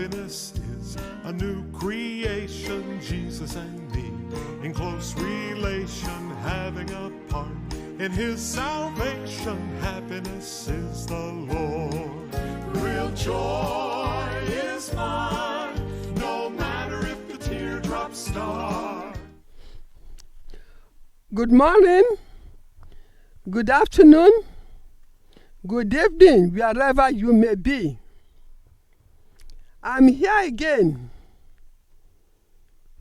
happiness is a new creation, Jesus and me, in close relation, having a part in His salvation. Happiness is the Lord. Real joy is mine, no matter if the teardrops start. Good morning, good afternoon, good evening, wherever you may be. I'm here again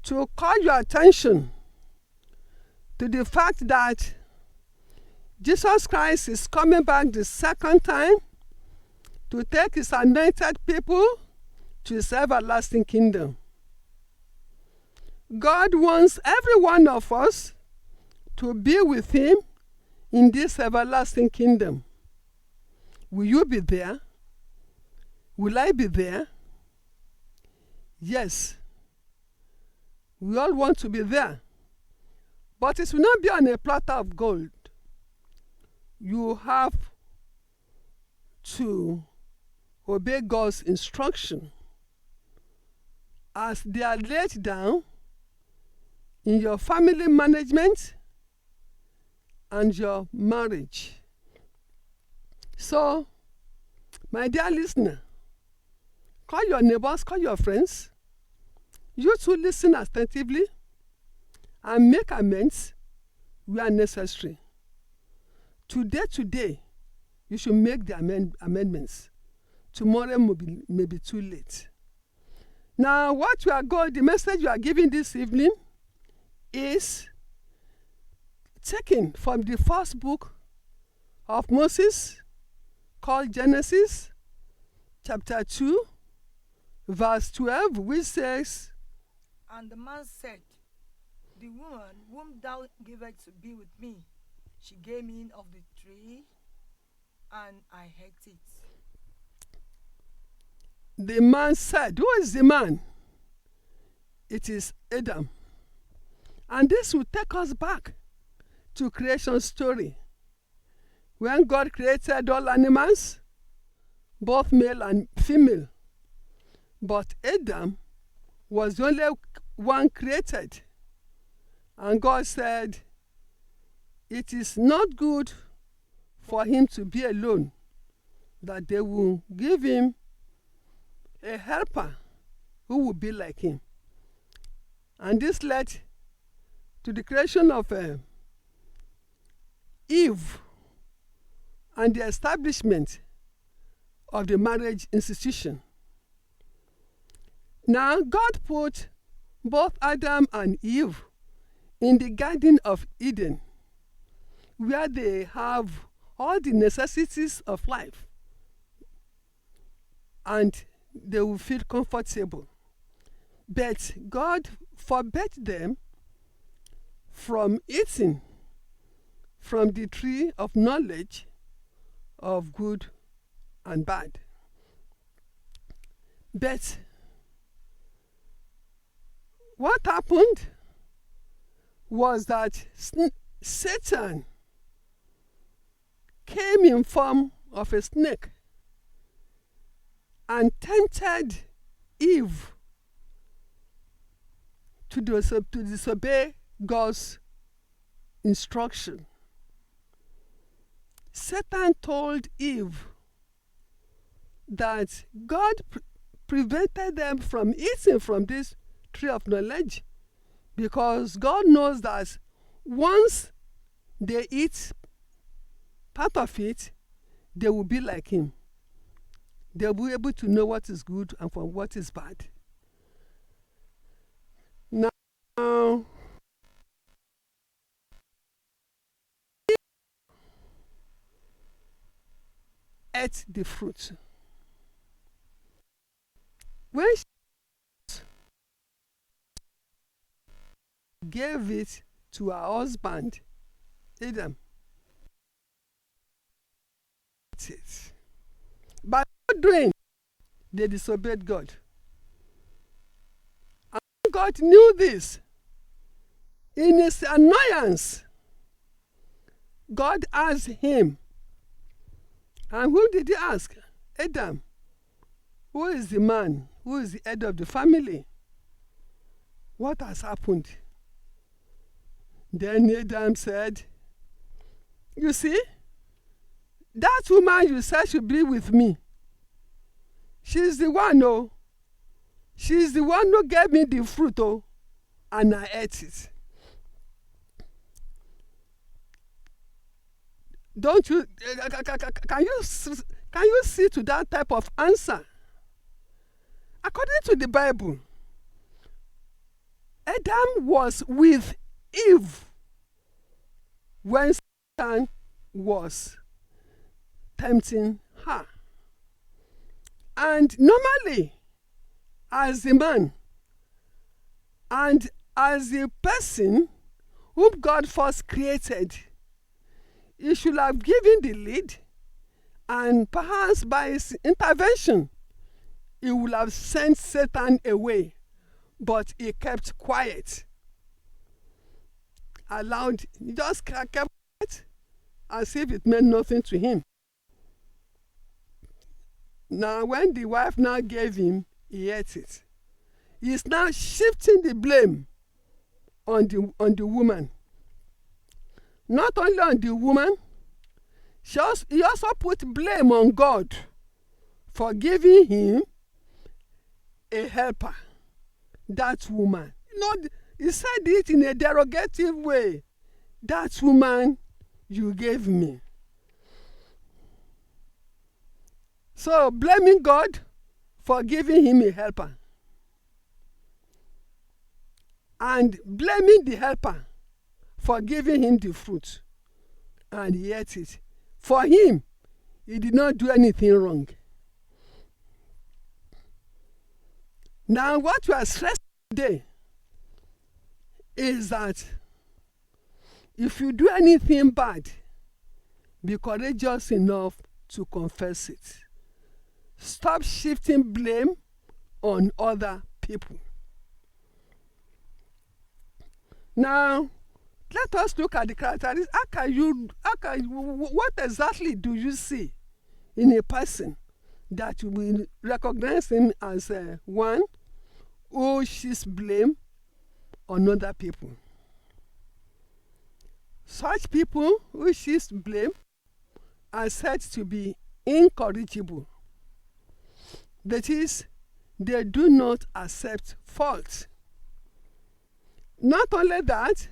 to call your attention to the fact that Jesus Christ is coming back the second time to take His anointed people to His everlasting kingdom. God wants every one of us to be with Him in this everlasting kingdom. Will you be there? Will I be there? Yes. We all want to be there. But it will not be on a platter of gold. You have to obey God's instruction as they are laid down in your family management and your marriage. So, my dear listener, call your neighbors, call your friends. You too listen attentively and make amends where necessary. Today, you should make the amendments. Tomorrow may be too late. Now, the message you are giving this evening is taken from the first book of Moses, called Genesis, chapter 2, verse 12, which says, And the man said, The woman whom thou gavest to be with me, she gave me of the tree, and I ate it. The man said, who is the man? It is Adam. And this will take us back to creation story. When God created all animals, both male and female. But Adam was the only one created. And God said, it is not good for him to be alone, that they will give him a helper who will be like him. And this led to the creation of Eve and the establishment of the marriage institution. Now, God put both Adam and Eve in the Garden of Eden, where they have all the necessities of life, and they will feel comfortable. But God forbade them from eating from the tree of knowledge of good and bad. But what happened was that Satan came in form of a snake and tempted Eve to disobey God's instruction. Satan told Eve that God prevented them from eating from this tree of knowledge because God knows that once they eat part of it, they will be like Him. They'll be able to know what is good and from what is bad. Now, ate the fruit. When she gave it to her husband, Adam, it. By not doing, they disobeyed God. And God knew this. In His annoyance, God asked him, and who did He ask? Adam. Who is the man? Who is the head of the family? What has happened? Then Adam said, you see, that woman you said should be with me. She's the one, oh. She's the one who gave me the fruit, oh, and I ate it. Don't you, can you see to that type of answer? According to the Bible, Adam was with Eve when Satan was tempting her. And normally, as a man and as a person whom God first created, he should have given the lead, and perhaps by his intervention, he would have sent Satan away. But he kept quiet. He just kept quiet as if it meant nothing to him. Now, when the wife now gave him, he ate it. He is now shifting the blame on the woman. Not only on the woman, he also put blame on God for giving him a helper, that woman. He said it in a derogative way. That woman you gave me. So, blaming God for giving him a helper. And blaming the helper for giving him the fruit. And he ate it. For him, he did not do anything wrong. Now, what we are stressing today is that if you do anything bad, be courageous enough to confess it. Stop shifting blame on other people. Now, let us look at the characteristics. What exactly do you see in a person that you will recognize him as one who shifts blame on other people? Such people who shift blame are said to be incorrigible. That is, they do not accept fault. Not only that,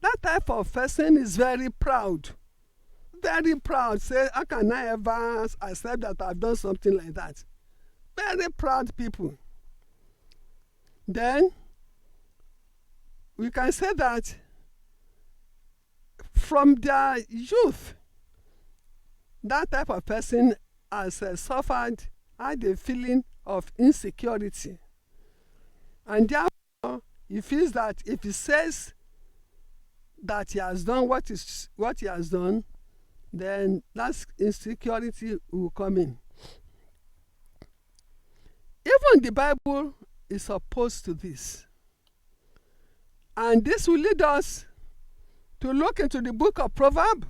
that type of person is very proud. Very proud. Say, how can I ever accept that I've done something like that? Very proud people. Then, we can say that from their youth, that type of person has had a feeling of insecurity. And therefore, he feels that if he says that he has done what he has done, then that insecurity will come in. Even the Bible is opposed to this. And this will lead us to look into the book of Proverbs,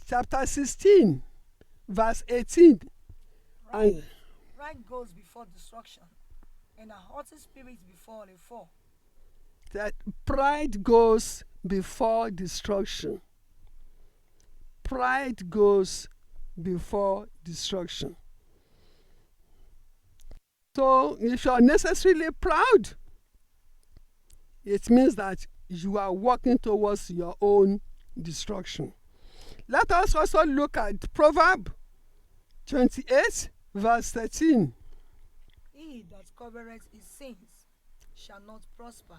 chapter 16, verse 18. Pride goes before destruction, and a haughty spirit before a fall. That pride goes before destruction. Pride goes before destruction. So, if you are necessarily proud, it means that you are walking towards your own destruction. Let us also look at Proverbs 28, verse 13. He that covereth his sins shall not prosper,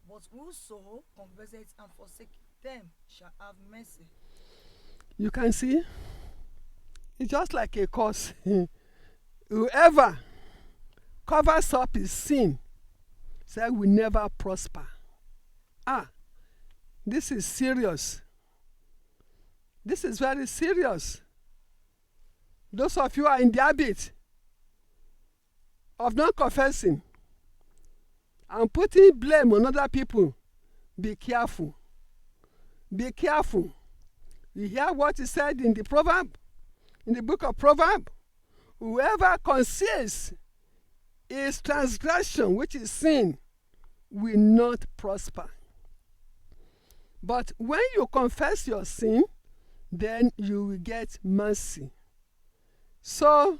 but whoso confesseth and forsaketh them shall have mercy. You can see, it's just like a curse. Whoever covers up his sin, say, will never prosper. This is serious. This is very serious. Those of you who are in the habit of not confessing and putting blame on other people, be careful. Be careful. You hear what he said in the proverb, in the book of Proverbs? Whoever conceals his transgression, which is sin, will not prosper. But when you confess your sin, then you will get mercy. So,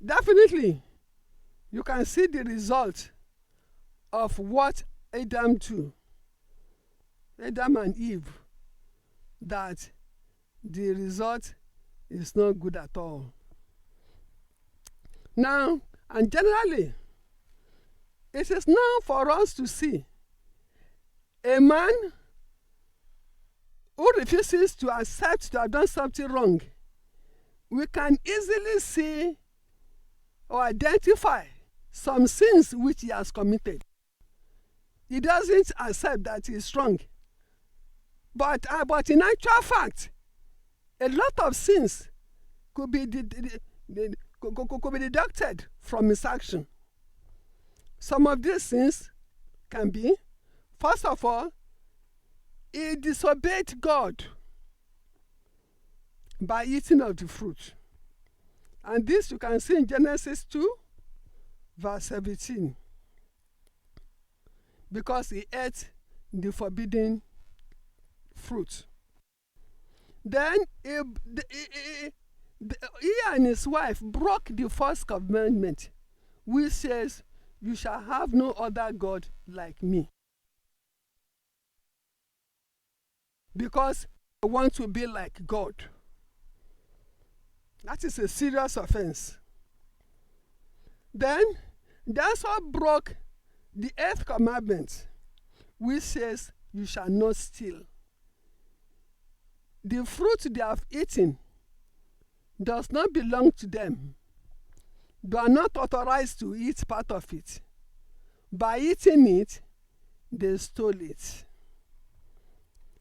definitely, you can see the result of what Adam do, Adam and Eve, that the result is not good at all. Now, and generally, it is now for us to see a man who refuses to accept to have done something wrong. We can easily see or identify some sins which he has committed. He doesn't accept that he is wrong. But in actual fact, a lot of sins could be could be deducted from his action. Some of these sins can be, first of all, he disobeyed God by eating of the fruit. And this you can see in Genesis 2, verse 17. Because he ate the forbidden fruit. Then he and his wife broke the first commandment, which says, "You shall have no other God like me." Because they want to be like God. That is a serious offense. Then they also broke the 8th commandment, which says, "You shall not steal." The fruit they have eaten does not belong to them. They are not authorized to eat part of it. By eating it, they stole it.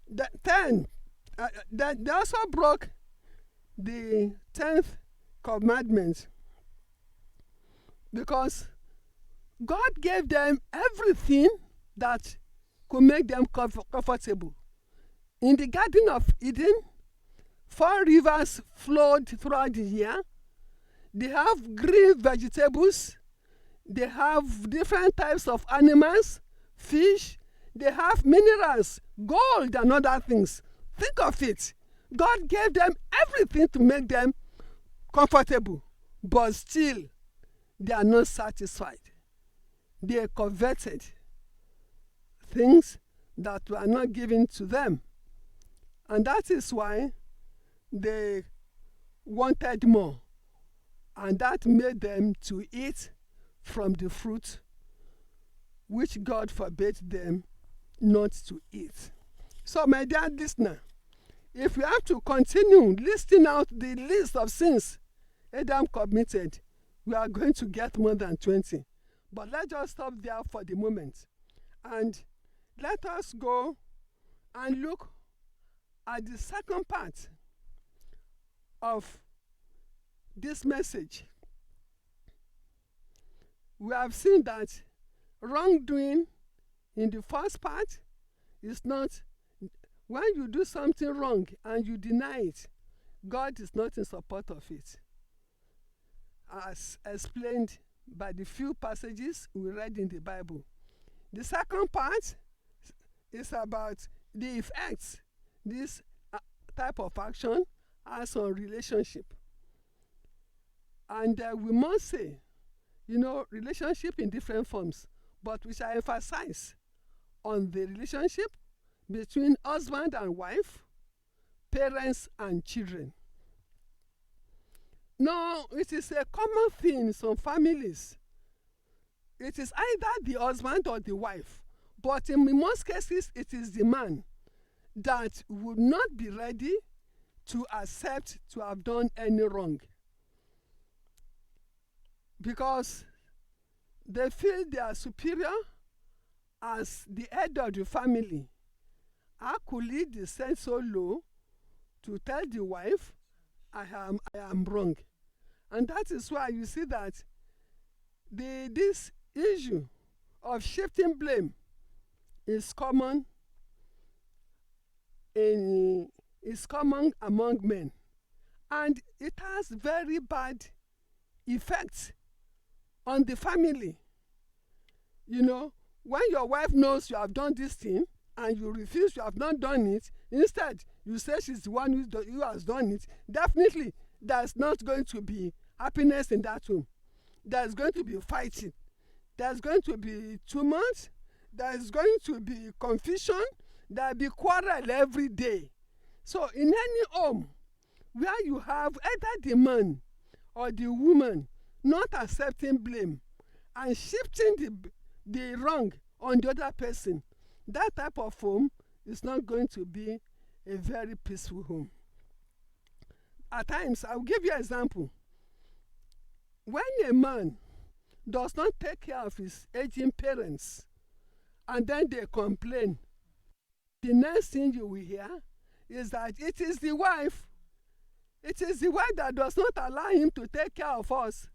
They also broke the 10th commandment, because God gave them everything that could make them comfortable. In the Garden of Eden, 4 rivers flowed throughout the year. They have green vegetables. They have different types of animals, fish. They have minerals, gold, and other things. Think of it. God gave them everything to make them comfortable, but still, they are not satisfied. They coveted things that were not given to them. And that is why they wanted more. And that made them to eat from the fruit which God forbade them not to eat. So, my dear listener, if we have to continue listing out the list of sins Adam committed, we are going to get more than 20. But let's just stop there for the moment. And let us go and look at the second part of this message. We have seen that wrongdoing in the first part is not, when you do something wrong and you deny it, God is not in support of it, as explained by the few passages we read in the Bible. The second part is about the effects this type of action has on relationship. And we must say, relationship in different forms, but we shall emphasize on the relationship between husband and wife, parents and children. Now, it is a common thing in some families. It is either the husband or the wife, but in most cases, it is the man that would not be ready to accept to have done any wrong, because they feel they are superior as the head of the family. How could he descend so low to tell the wife, I am wrong? And that is why you see that this issue of shifting blame is common among men. and it has very bad effects on the family. You know, when your wife knows you have done this thing and you refuse, you have not done it, instead you say she's the one who has done it, definitely there's not going to be happiness in that home. There's going to be fighting. There's going to be tumult. There's going to be confusion. There'll be quarrel every day. So in any home where you have either the man or the woman not accepting blame and shifting the wrong on the other person, that type of home is not going to be a very peaceful home. At times, I'll give you an example. When a man does not take care of his aging parents and then they complain, the next thing you will hear is that it is the wife. It is the wife that does not allow him to take care of us.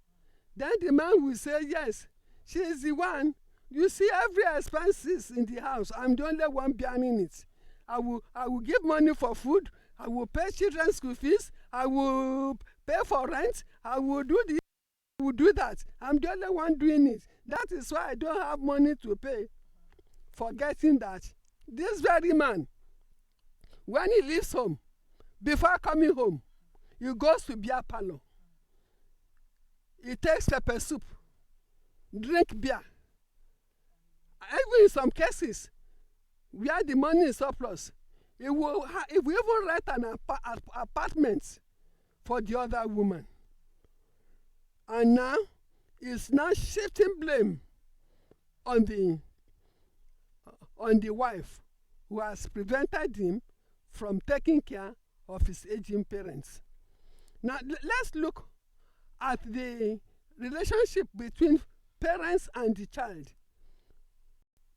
Then the man will say, yes, she is the one. You see every expenses in the house. I'm the only one bearing it. I will give money for food. I will pay children's school fees. I will pay for rent. I will do this. I will do that. I'm the only one doing it. That is why I don't have money to pay. Forgetting that this very man, when he leaves home, before coming home, he goes to beer parlor. He takes pepper soup, drink beer. Even in some cases, where the money is surplus, he will even rent an apartment for the other woman. And now, he's now shifting blame on the wife who has prevented him from taking care of his aging parents. Now, let's look at the relationship between parents and the child.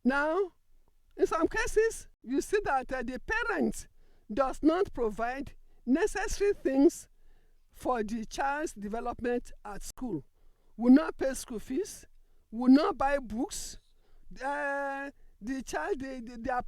Now, in some cases, you see that the parent does not provide necessary things for the child's development at school. Will not pay school fees, will not buy books. The child, their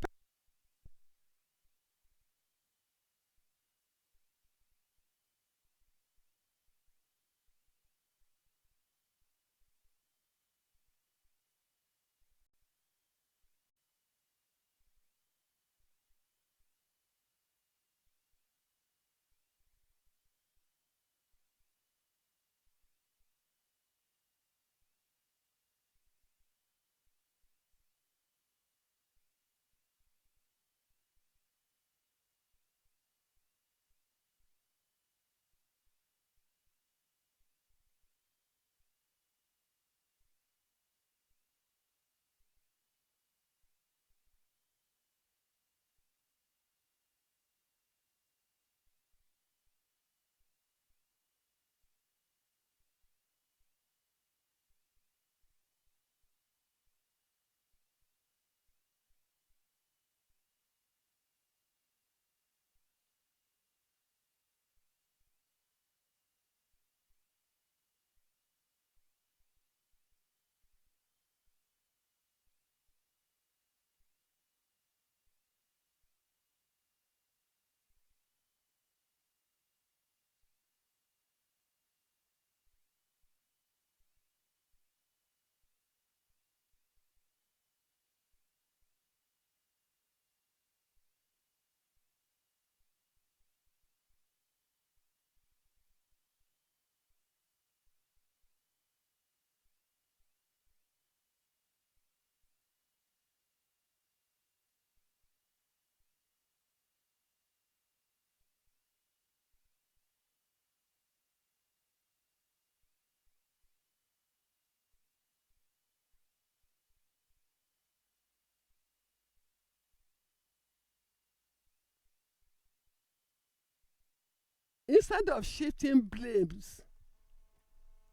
instead of shifting blames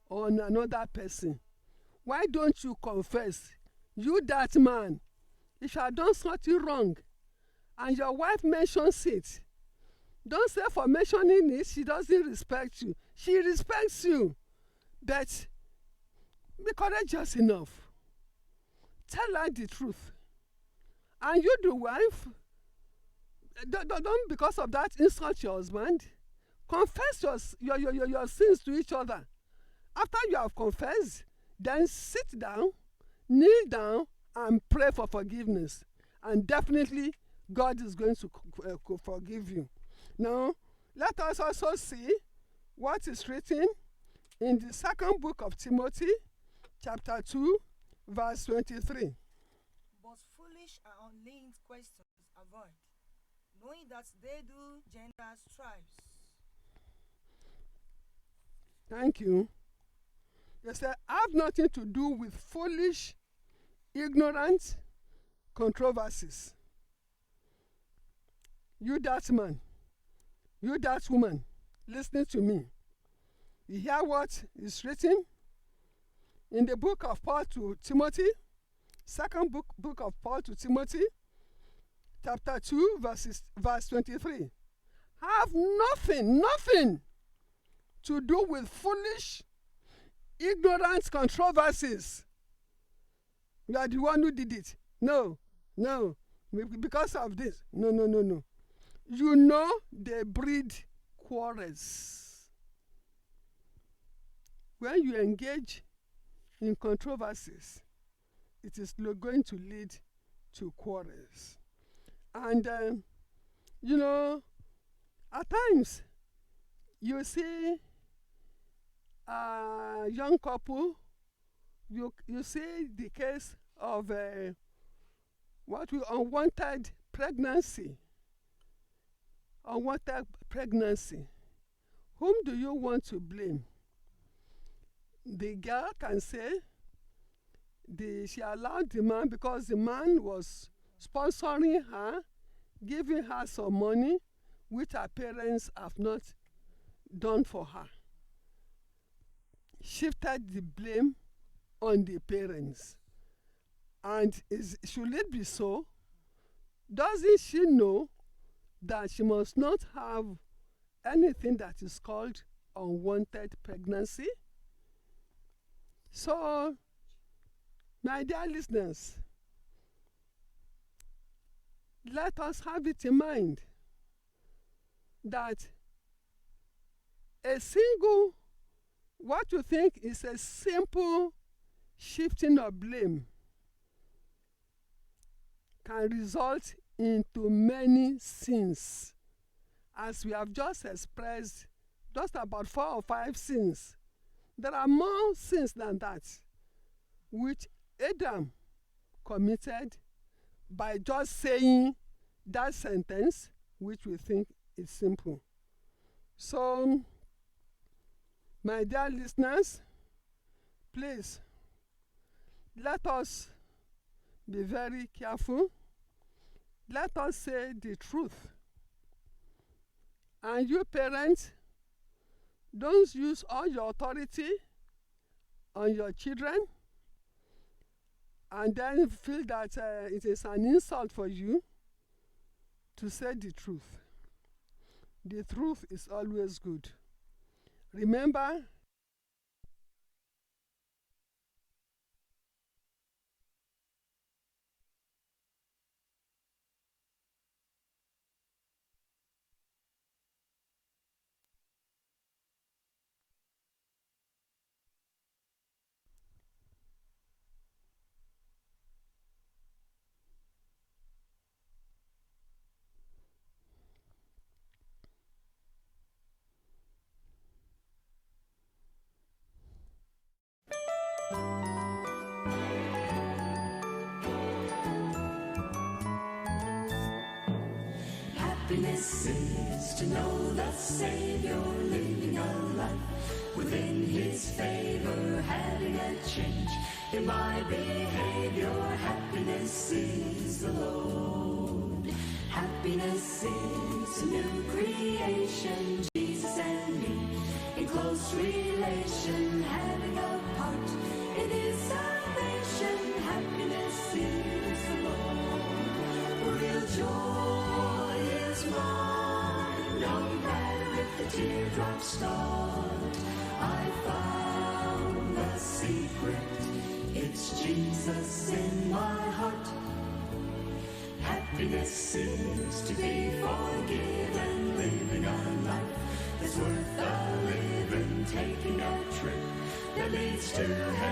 on another person, why don't you confess? You, that man, if you have done something wrong and your wife mentions it, don't say for mentioning it she doesn't respect you. She respects you, but be courageous enough. Tell her the truth. And you, the wife, don't because of that insult your husband. confess your sins to each other. After you have confessed, then sit down, kneel down, and pray for forgiveness. And definitely, God is going to forgive you. Now, let us also see what is written in the second book of Timothy, chapter 2, verse 23. But foolish and unlinked questions avoid, knowing that they do gender strifes. Thank you. They say, have nothing to do with foolish, ignorant controversies. You that man, you that woman, listening to me, you hear what is written in the book of Paul to Timothy, second book of Paul to Timothy, chapter 2, verse 23. Have nothing to do with foolish, ignorant controversies. You are the one who did it. No, because of this. No. You know they breed quarrels. When you engage in controversies, it is going to lead to quarrels. And, at times, you see a young couple, you see the case of unwanted pregnancy. Unwanted pregnancy. Whom do you want to blame? The girl can say she allowed the man because the man was sponsoring her, giving her some money, which her parents have not done for her. Shifted the blame on the parents. And should it be so? Doesn't she know that she must not have anything that is called unwanted pregnancy? So, my dear listeners, let us have it in mind that what you think is a simple shifting of blame can result into many sins. As we have just expressed, just about 4 or 5 sins. There are more sins than that, which Adam committed by just saying that sentence, which we think is simple. So, my dear listeners, please, let us be very careful. Let us say the truth. And you parents, don't use all your authority on your children and then feel that it is an insult for you to say the truth. The truth is always good. Remember, Happiness is to know the Savior, living a life within His favor, having a change in my behavior. Happiness is the Lord. Happiness is a new creation, Jesus and me in close relation, having a part in His salvation. Happiness is the Lord. Real joy is mine, no matter if the teardrops start. I found the secret, it's Jesus in my heart. Happiness is to be forgiven, living a life It's worth a living, taking a trip that leads to heaven.